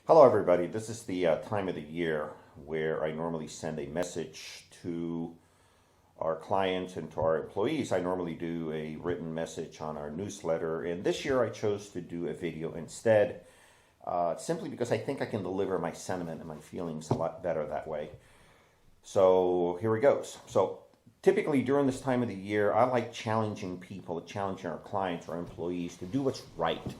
Hello, everybody. This is the time of the year where I normally send a message to our clients and to our employees. I normally do a written message on our newsletter, and this year I chose to do a video instead, simply because I think I can deliver my sentiment and my feelings a lot better that way. So here it goes. So typically during this time of the year, I like challenging people, challenging our clients, our employees to do what's right.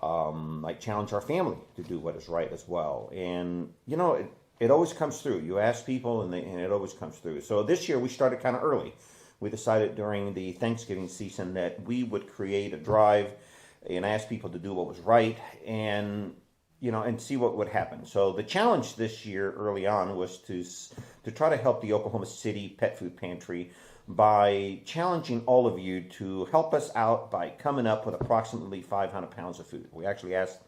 I challenge our family to do what is right as well. And, it always comes through. You ask people and it always comes through. So this year we started kind of early. We decided during the Thanksgiving season that we would create a drive and ask people to do what was right and see what would happen. So the challenge this year early on was to try to help the Oklahoma City Pet Food Pantry by challenging all of you to help us out by coming up with approximately 500 pounds of food. We actually asked,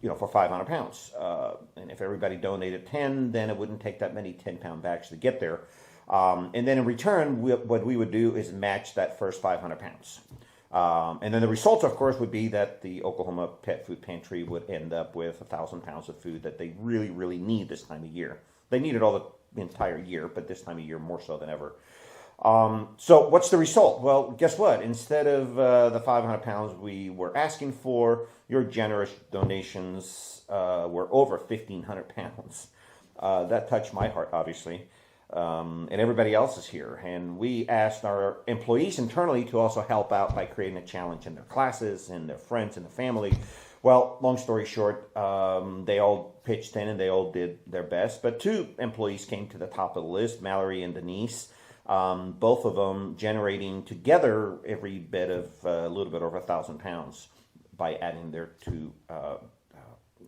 for 500 pounds. And if everybody donated 10, then it wouldn't take that many 10-pound bags to get there. And then in return, what we would do is match that first 500 pounds. And then the results, of course, would be that the Oklahoma Pet Food Pantry would end up with 1,000 pounds of food that they really, really need this time of year. They need it all the entire year, but this time of year more so than ever. So what's the result? Well, guess what? Instead of the 500 pounds we were asking for, your generous donations were over 1,500 pounds. That touched my heart, obviously, and everybody else is here. And we asked our employees internally to also help out by creating a challenge in their classes and their friends and the family. Well, long story short, they all pitched in and they all did their best. But two employees came to the top of the list, Mallory and Denise. Both of them generating together every bit of a little bit over 1,000 pounds by adding their two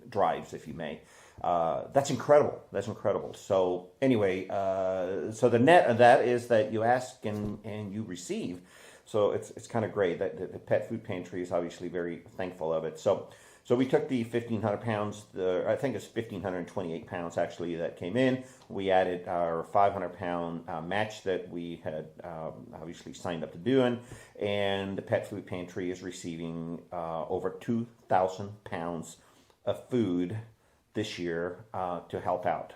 drives, if you may. That's incredible. That's incredible. So anyway, so the net of that is that you ask and you receive. So it's kind of great. That the Pet Food Pantry is obviously very thankful of it. So we took the 1,500 pounds, I think it's 1,528 pounds actually that came in. We added our 500 pound match that we had obviously signed up to doing. And the Pet Food Pantry is receiving over 2,000 pounds of food this year to help out,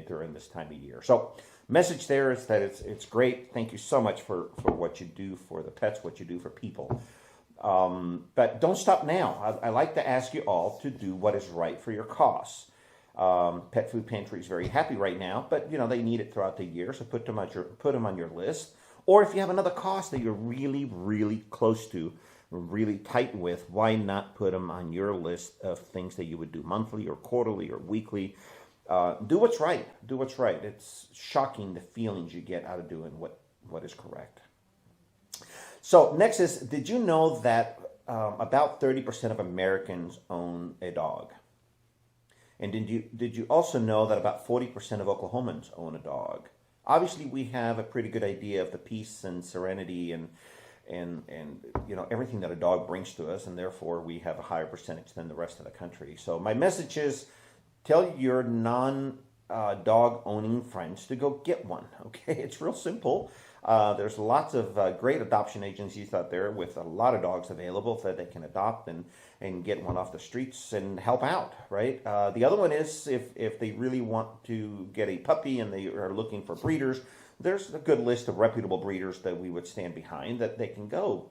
during this time of year. So message there is that it's great. Thank you so much for what you do for the pets, what you do for people. But don't stop now. I like to ask you all to do what is right for your cause. Pet Food Pantry is very happy right now, but they need it throughout the year, so put them on your list. Or if you have another cause that you're really, really close to, really tight with, why not put them on your list of things that you would do monthly or quarterly or weekly? Do what's right. Do what's right. It's shocking the feelings you get out of doing what is correct. So next is, did you know that about 30% of Americans own a dog? And did you also know that about 40% of Oklahomans own a dog? Obviously, we have a pretty good idea of the peace and serenity and everything that a dog brings to us, and therefore we have a higher percentage than the rest of the country. So my message is, tell your non-dog owning friends to go get one. Okay, it's real simple. There's lots of great adoption agencies out there with a lot of dogs available that they can adopt and get one off the streets and help out, right? The other one is if they really want to get a puppy and they are looking for breeders, there's a good list of reputable breeders that we would stand behind that they can go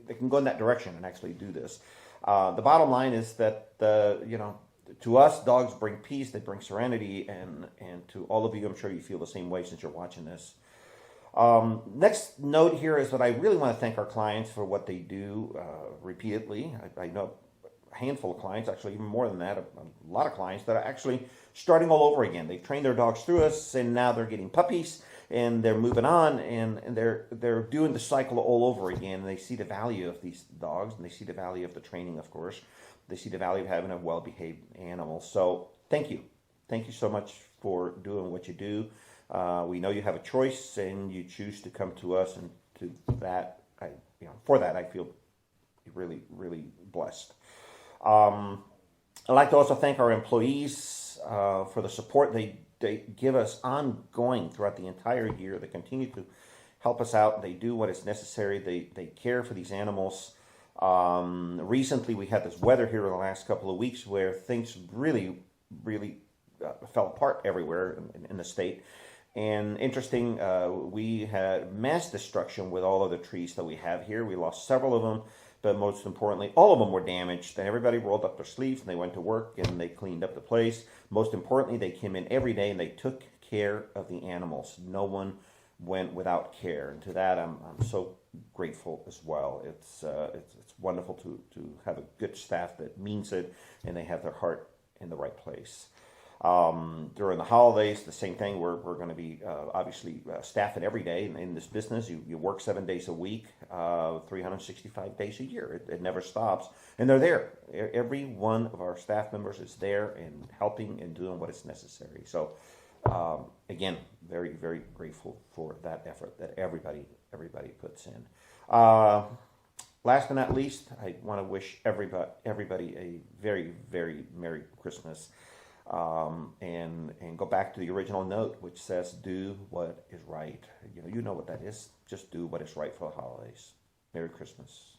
they can go in that direction and actually do this. The bottom line is that to us, dogs bring peace, they bring serenity, and to all of you, I'm sure you feel the same way since you're watching this. Next note here is that I really want to thank our clients for what they do repeatedly. I know a handful of clients, actually even more than that, a lot of clients that are actually starting all over again. They've trained their dogs through us, and now they're getting puppies, and they're moving on, and they're doing the cycle all over again. And they see the value of these dogs, and they see the value of the training, of course. They see the value of having a well-behaved animal. So thank you. Thank you so much for doing what you do. We know you have a choice, and you choose to come to us, and to that, for that, I feel really, really blessed. I'd like to also thank our employees for the support they give us ongoing throughout the entire year. They continue to help us out. They do what is necessary. They care for these animals. Recently, we had this weather here in the last couple of weeks where things really, really fell apart everywhere in the state. And interesting, we had mass destruction with all of the trees that we have here. We lost several of them, but most importantly, all of them were damaged. And everybody rolled up their sleeves and they went to work and they cleaned up the place. Most importantly, they came in every day and they took care of the animals. No one went without care. And to that, I'm so grateful as well. It's wonderful to have a good staff that means it and they have their heart in the right place. During the holidays, the same thing. We're going to be obviously staffing every day in this business. You work 7 days a week, 365 days a year. It never stops, and they're there. Every one of our staff members is there and helping and doing what is necessary. So, again, very, very grateful for that effort that everybody puts in. Last but not least, I want to wish everybody a very, very Merry Christmas. And go back to the original note, which says, do what is right. You know what that is. Just do what is right for the holidays. Merry Christmas.